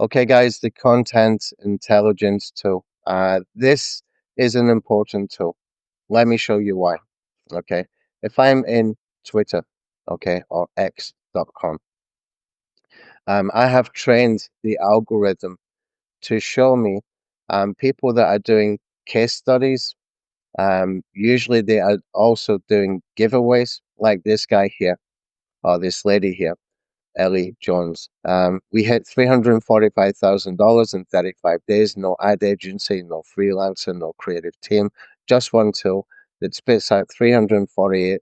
Okay, guys, the content intelligence tool. This is an important tool. Let me show you why. Okay, if I'm in Twitter, okay, or X.com, I have trained the algorithm to show me people that are doing case studies. Usually, they are also doing giveaways, like this guy here or this lady here. Ellie Jones. We hit $345,000 in 35 days. No ad agency, no freelancer, no creative team. Just one tool that spits out 348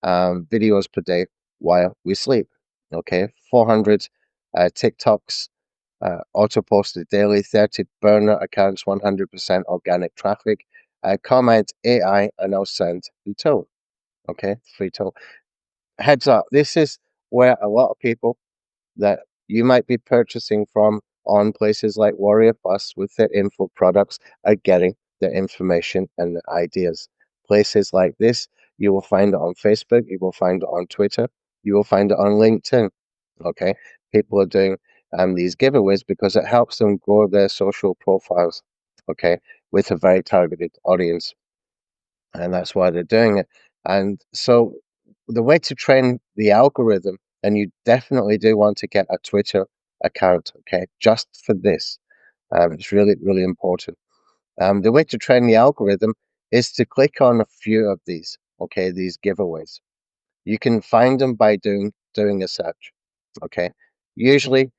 videos per day while we sleep. Okay, 400 TikToks auto posted daily, 30 burner accounts, 100% organic traffic. Comment AI, and I'll send the tool. Okay, free tool. Heads up, this is where a lot of people that you might be purchasing from on places like Warrior Plus with their info products are getting their information and the ideas. Places like this, you will find it on Facebook, you will find it on Twitter, you will find it on LinkedIn. Okay, people are doing these giveaways because it helps them grow their social profiles. Okay, with a very targeted audience, and that's why they're doing it. And so the way to train the algorithm, and you definitely do want to get a Twitter account, okay, just for this. It's really, really important. The way to train the algorithm is to click on a few of these, okay, these giveaways. You can find them by doing a search, okay. Usually,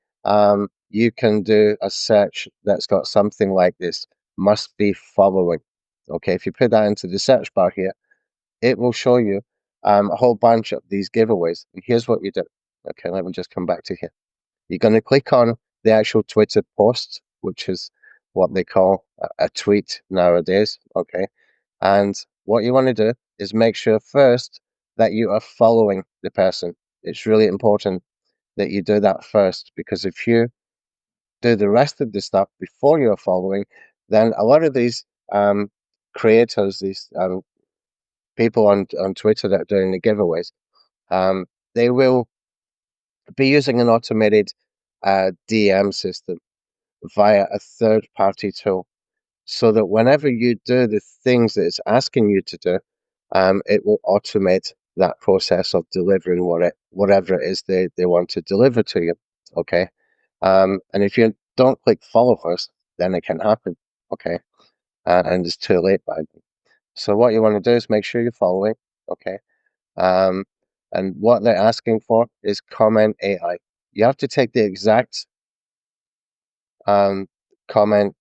you can do a search that's got something like this: must be following. Okay, if you put that into the search bar here, it will show you a whole bunch of these giveaways. And here's what you do. Okay, let me just come back to here. You're going to click on the actual Twitter post, which is what they call a tweet nowadays. Okay, and what you want to do is make sure first that you are following the person. It's really important that you do that first, because if you do the rest of the stuff before you're following, then a lot of these creators, these people on Twitter that are doing the giveaways, they will be using an automated DM system via a third party tool, so that whenever you do the things that it's asking you to do, it will automate that process of delivering whatever it is they want to deliver to you. Okay. And if you don't click follow first, then it can happen. Okay. And it's too late by then. So what you want to do is make sure you're following. Okay. Um, and what they're asking for is comment AI. You have to take the exact um, comment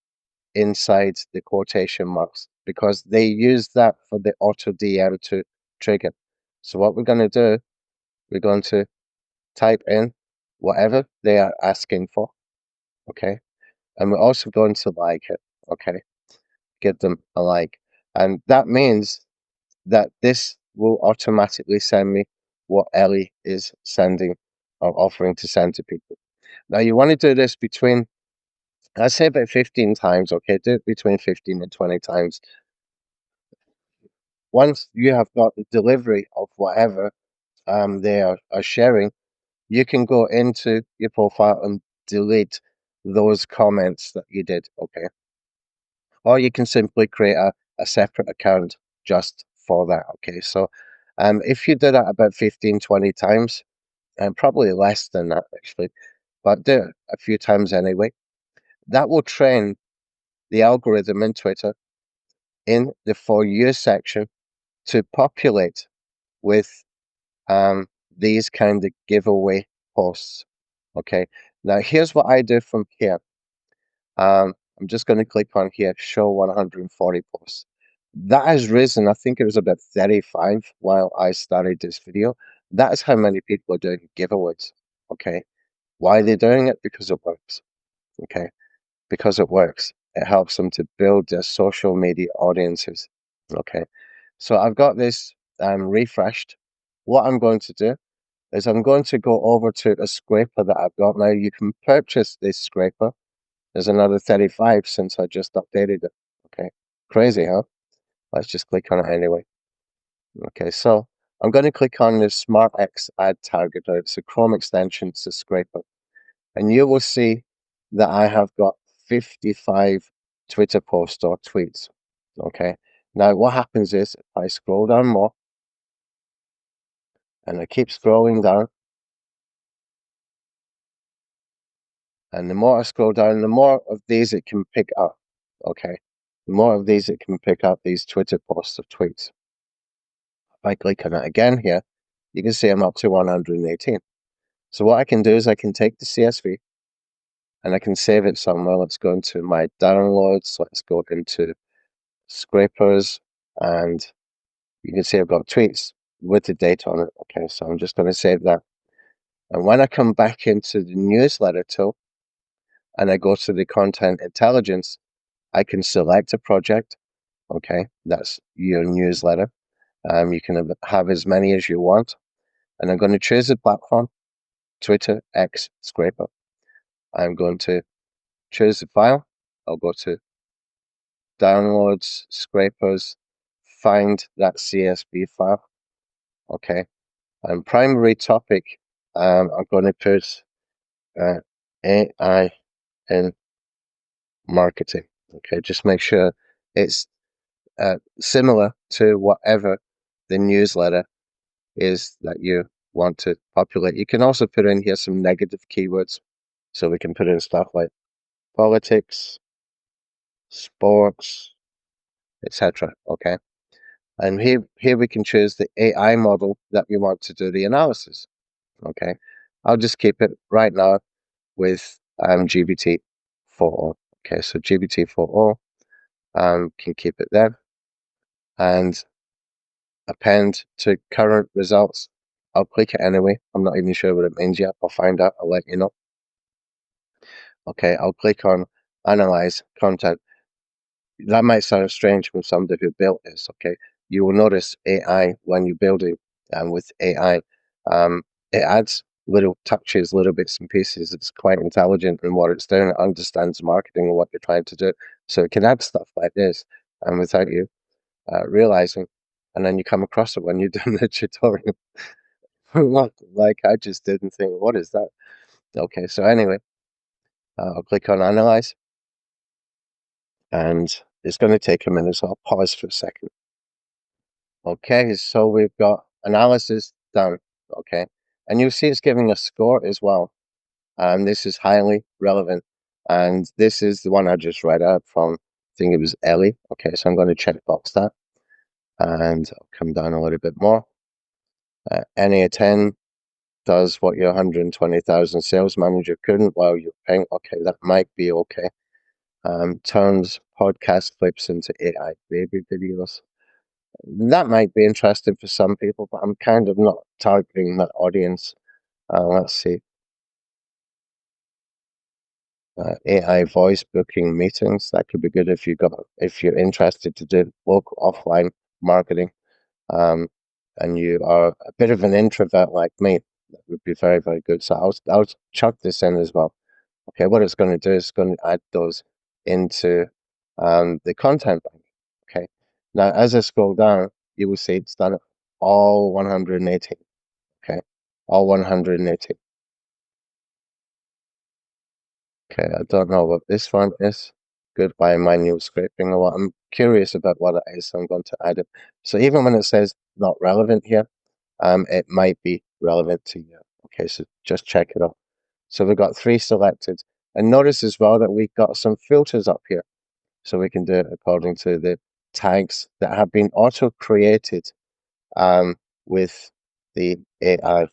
inside the quotation marks, because they use that for the auto DM to trigger. So what we're going to do, we're going to type in whatever they are asking for, okay? And we're also going to like it, okay? Give them a like. And that means that this will automatically send me what Ellie is sending or offering to send to people. Now you want to do this between, I'd say about 15 times, okay? Do it between 15 and 20 times. Once you have got the delivery of whatever they are sharing, you can go into your profile and delete those comments that you did, okay? Or you can simply create a separate account just for that, okay? So if you do that about 15, 20 times, and probably less than that actually, but do it a few times anyway, that will train the algorithm in Twitter in the For You section to populate with these kind of giveaway posts. Okay. Now here's what I do from here. I'm just going to click on here, show 140 posts. That has risen. I think it was about 35 while I started this video. That is how many people are doing giveaways. Okay. Why are they doing it? Because it works. Okay. Because it works. It helps them to build their social media audiences. Okay. So I've got this refreshed. What I'm going to do is I'm going to go over to a scraper that I've got now. You can purchase this scraper. There's another 35 since I just updated it. Okay, crazy, huh? Let's just click on it anyway. Okay, so I'm going to click on the SmartX ad targeter. It's a Chrome extension to scraper, and you will see that I have got 55 Twitter posts or tweets. Okay. Now, what happens is if I scroll down more and I keep scrolling down, and the more I scroll down, the more of these it can pick up. Okay. The more of these it can pick up, these Twitter posts or tweets. If I click on it again here, you can see I'm up to 118. So what I can do is I can take the CSV and I can save it somewhere. Let's go into my downloads. Let's go into scrapers, and you can see I've got tweets with the date on it. Okay, so I'm just going to save that. And when I come back into the newsletter tool and I go to the content intelligence, I can select a project. Okay, that's your newsletter. You can have as many as you want. And I'm going to choose the platform, Twitter, X, Scraper. I'm going to choose the file. I'll go to downloads, scrapers, find that CSV file. Okay. And primary topic, I'm going to put AI in marketing. Okay. Just make sure it's similar to whatever the newsletter is that you want to populate. You can also put in here some negative keywords. So we can put in stuff like politics, sports, etc. Okay. And here we can choose the AI model that we want to do the analysis. Okay. I'll just keep it right now with GPT-4o. Okay, so GPT-4o can keep it there and append to current results. I'll click it anyway. I'm not even sure what it means yet. I'll find out. I'll let you know. Okay, I'll click on Analyze Content. That might sound strange from somebody who built this. Okay, you will notice AI when you're building, and with AI, it adds little touches, little bits and pieces. It's quite intelligent in what it's doing. It understands marketing and what you're trying to do, so it can add stuff like this, and without you realizing, and then you come across it when you're doing the tutorial. What, like I just didn't think, what is that? Okay, so anyway, I'll click on Analyze, and it's going to take a minute, so I'll pause for a second. Okay, so we've got analysis done. Okay, and you'll see it's giving a score as well. And this is highly relevant. And this is the one I just read out from, I think it was Ellie. Okay, so I'm going to checkbox that. And I'll come down a little bit more. Any a 10 does what your 120,000 sales manager couldn't while you're paying. Okay, that might be okay. Turns podcast clips into AI baby videos. That might be interesting for some people, but I'm kind of not targeting that audience. Let's see. AI voice booking meetings. That could be good if you're interested to do local offline marketing, and you are a bit of an introvert like me. That would be very, very good. So I'll chuck this in as well. Okay, what it's going to do is going to add those into the content bank. Okay, now as I scroll down, you will see it's done it all 180. Okay, all 180. Okay, I don't know what this one is. Goodbye manual scraping or what. I'm curious about what it is, so I'm going to add it. So even when it says not relevant here, it might be relevant to you. Okay, so just check it out. So we've got 3 selected. And notice as well that we've got some filters up here. So we can do it according to the tags that have been auto-created with the AI.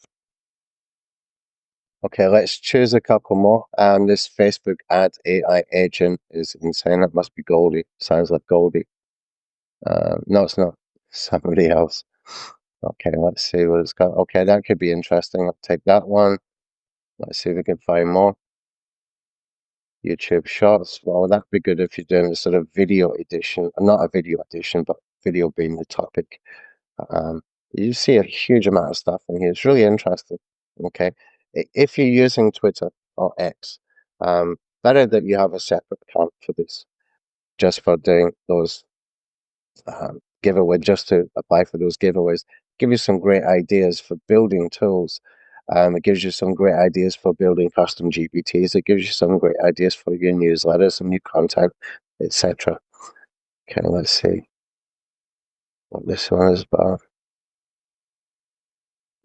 Okay, let's choose a couple more. This Facebook ad AI agent is insane. It must be Goldie. Sounds like Goldie. No, it's not. Somebody else. Okay, let's see what it's got. Okay, that could be interesting. I'll take that one. Let's see if we can find more. YouTube Shorts. Well, that'd be good if you're doing a sort of video edition. Not a video edition, but video being the topic. Um, you see a huge amount of stuff in here. It's really interesting. Okay, if you're using Twitter or X, better that you have a separate account for this, just for doing those giveaway, just to apply for those giveaways. Give you some great ideas for building tools It gives you some great ideas for building custom GPTs. It gives you some great ideas for your newsletters, some new content, etc. Okay, let's see what this one is about.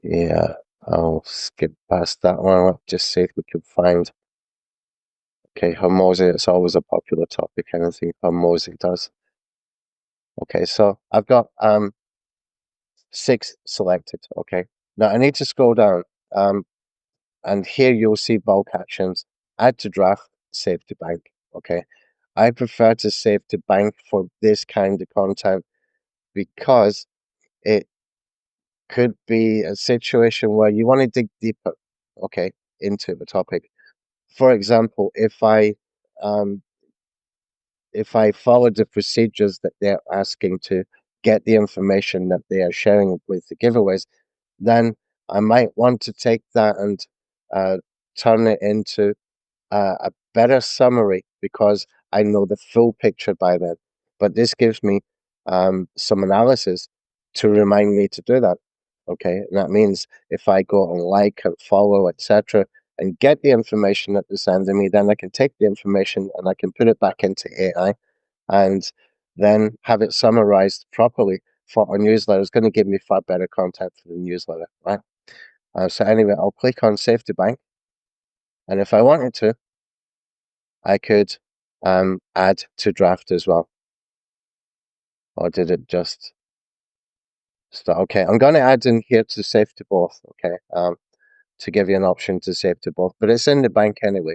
Yeah, I'll skip past that one. Let's just see if we can find. Okay, Hormozy, it's always a popular topic, anything Hormozy does. Okay, so I've got 6 selected. Okay, now I need to scroll down. And here you'll see bulk actions, add to draft, save to bank. Okay, I prefer to save to bank for this kind of content because it could be a situation where you want to dig deeper, okay, into the topic. For example, um, if I follow the procedures that they're asking to get the information that they are sharing with the giveaways, then I might want to take that and uh, turn it into a better summary because I know the full picture by then. But this gives me some analysis to remind me to do that. Okay, and that means if I go and like and follow, etc., and get the information that they're sending me, then I can take the information and I can put it back into AI and then have it summarized properly for our newsletter. It's going to give me far better content for the newsletter, right? So anyway, I'll click on Save to Bank, and if I wanted to, I could add to draft as well. Or did it just start? Okay, I'm going to add in here to save to both, okay, to give you an option to save to both, but it's in the bank anyway.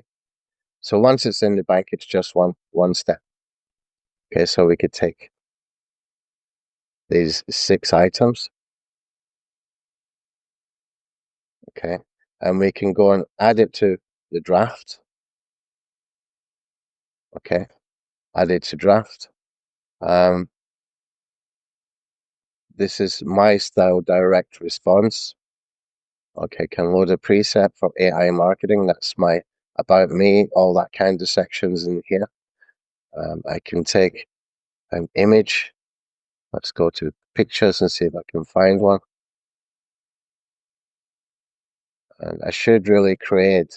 So once it's in the bank, it's just one step. Okay, so we could take these 6 items, okay, and we can go and add it to the draft, okay, add it to draft. This is my style direct response. Okay, can load a preset for AI marketing. That's my about me, all that kind of sections in here. I can take an image. Let's go to pictures and see if I can find one. And I should really create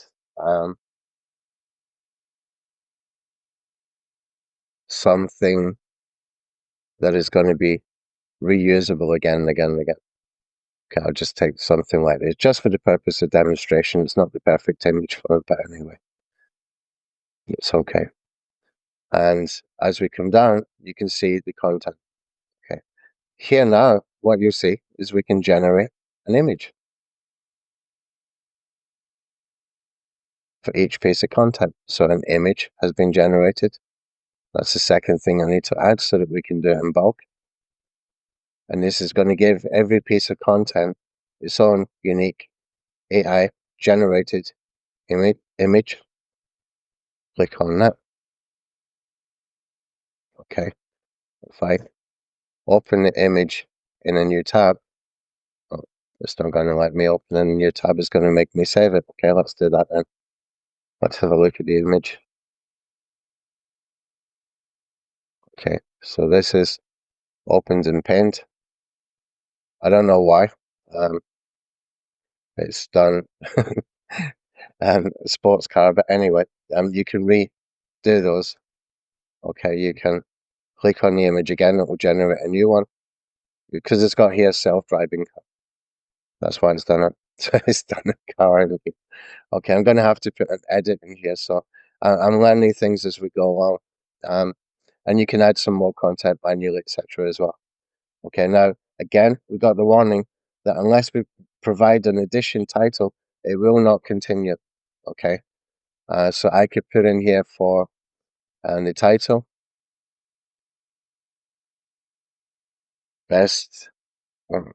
something that is going to be reusable again and again and again. Okay, I'll just take something like this, just for the purpose of demonstration. It's not the perfect image for it, but anyway, it's okay. And as we come down, you can see the content. Okay. Here now, what you see is we can generate an image for each piece of content. So an image has been generated. That's the second thing I need to add so that we can do it in bulk. And this is going to give every piece of content its own unique AI generated image. Click on that. Okay. If I open the image in a new tab, oh, it's not going to let me open in a new tab. It's going to make me save it. Okay, let's do that then. Let's have a look at the image. Okay, so this is opened and pinned. I don't know why. It's done sports car, but anyway, you can redo those. Okay, you can click on the image again, it will generate a new one because it's got here self-driving car. That's why it's done it. So it's done a car. Okay, I'm going to have to put an edit in here, so I'm learning things as we go along. And you can add some more content manually, etc. as well. Okay, now again, we got the warning that unless we provide an edition title, it will not continue. Okay, so I could put in here for the title, best, um,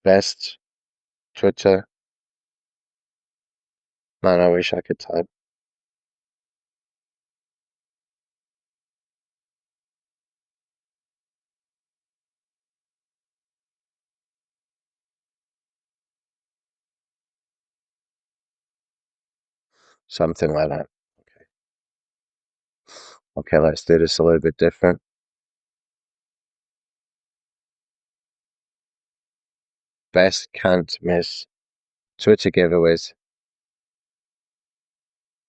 best Twitter. Man, I wish I could type. Something like that. Okay. Okay, let's do this a little bit different. Best can't miss Twitter giveaways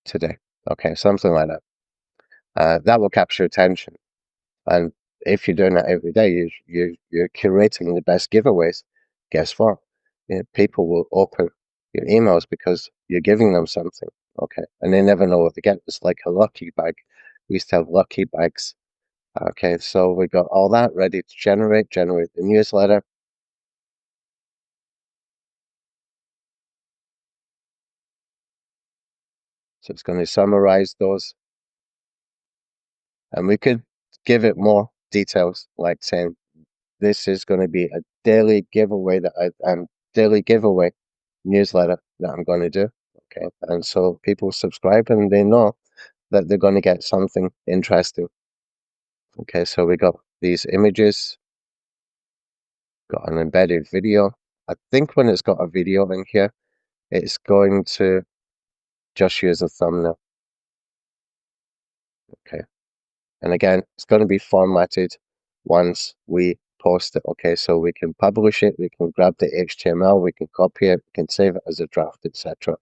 today. Okay, something like that. That will capture attention. And if you're doing that every day, you're curating the best giveaways. Guess what? People will open your emails because you're giving them something. Okay, and they never know what they get. It's like a lucky bag. We used to have lucky bags. Okay, so we got all that ready to generate the newsletter. So it's going to summarize those, and we could give it more details, like saying this is going to be a daily giveaway daily giveaway newsletter that I'm going to do. Okay, and so people subscribe and they know that they're going to get something interesting. Okay, so we got these images, got an embedded video. I think when it's got a video in here, it's going to just use a thumbnail. Okay, and again, it's going to be formatted once we post it. Okay, so we can publish it, we can grab the HTML, we can copy it, we can save it as a draft, etc.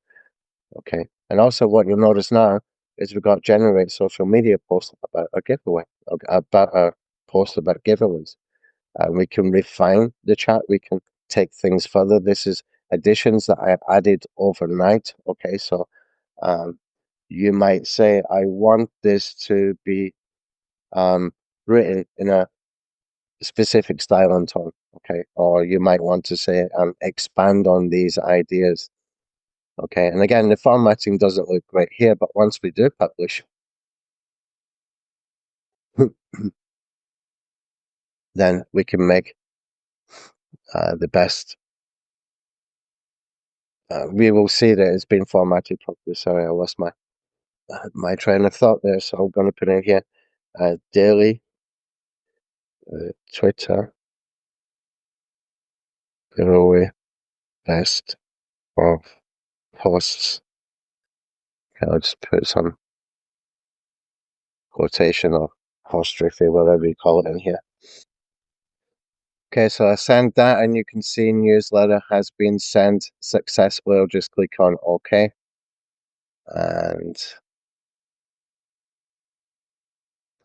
Okay, and also what you'll notice now is we've got generate social media posts about a giveaway, about a post about giveaways. We can refine the chat, we can take things further. This is additions that I added overnight. Okay, so you might say, I want this to be written in a specific style and tone. Okay, or you might want to say, expand on these ideas. Okay, and again, the formatting doesn't look great here, but once we do publish, then we can make the best. We will see that it's been formatted properly. Sorry, I lost my train of thought there, so I'm going to put in here daily Twitter giveaway best of posts. Okay, I'll just put some quotation or apostrophe, whatever you call it in here. Okay, so I sent that and you can see newsletter has been sent successfully. I'll just click on OK. And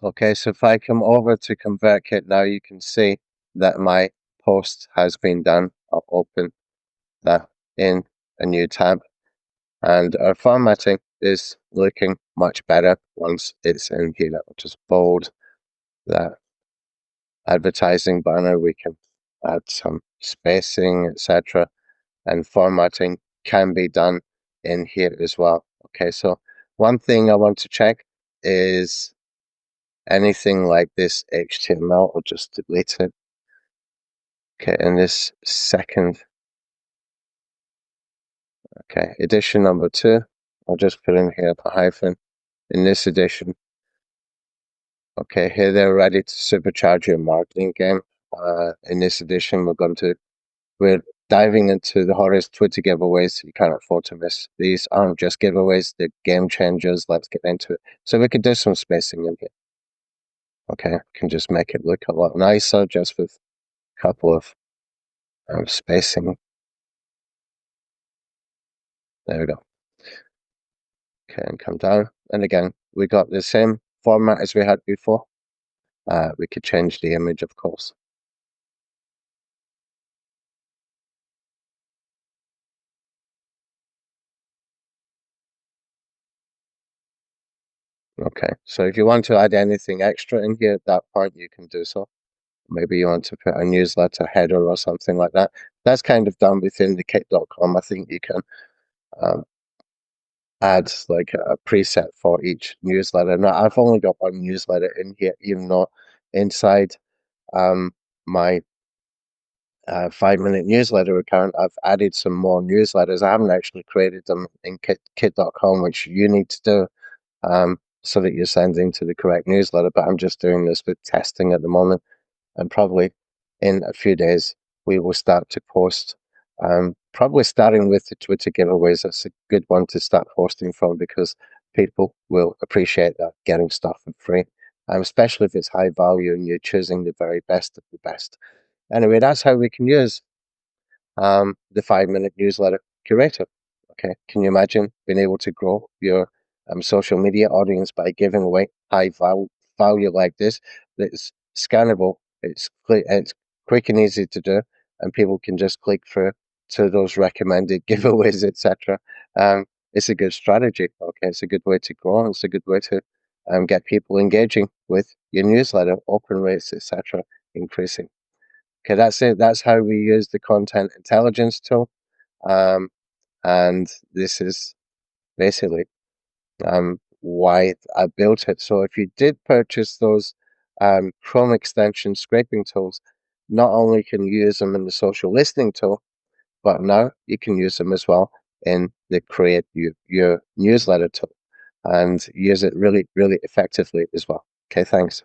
okay, so if I come over to ConvertKit now, you can see that my post has been done. I'll open that in a new tab. And our formatting is looking much better once it's in here. I'll just bold that advertising banner. We can add some spacing, etc. And formatting can be done in here as well. Okay, so one thing I want to check is anything like this HTML. I'll just delete it. Okay, in this second, okay, edition number 2, I'll just put in here a hyphen. In this edition, okay, here they're ready to supercharge your marketing game. In this edition, we're diving into the hottest Twitter giveaways you can't afford to miss. These aren't just giveaways, they're game changers. Let's get into it. So we could do some spacing in here. Okay, can just make it look a lot nicer just with a couple of spacing. There we go. Okay, and come down. And again, we got the same format as we had before. We could change the image, of course. Okay, so if you want to add anything extra in here at that point, you can do so. Maybe you want to put a newsletter header or something like that. That's kind of done within the kit.com. I think you can add like a preset for each newsletter. Now, I've only got one newsletter in here, even though inside my 5-minute newsletter account, I've added some more newsletters. I haven't actually created them in kit.com, which you need to do so that you're sending to the correct newsletter. But I'm just doing this with testing at the moment. And probably in a few days, we will start to post, probably starting with the Twitter giveaways. That's a good one to start posting from because people will appreciate that, getting stuff for free, especially if it's high value and you're choosing the very best of the best. Anyway, that's how we can use the 5-minute newsletter. Curator. Okay, can you imagine being able to grow your social media audience by giving away value like this? That's scannable. It's quick and easy to do, and people can just click through to those recommended giveaways, etc. Um, it's a good strategy. Okay, it's a good way to grow. It's a good way to get people engaging with your newsletter, open rates, etc. increasing. Okay, that's it. That's how we use the content intelligence tool. Um, and this is basically why I built it. So if you did purchase those Chrome extension scraping tools, not only can you use them in the social listening tool, but now you can use them as well in the create your newsletter tool and use it really, really effectively as well. Okay, thanks.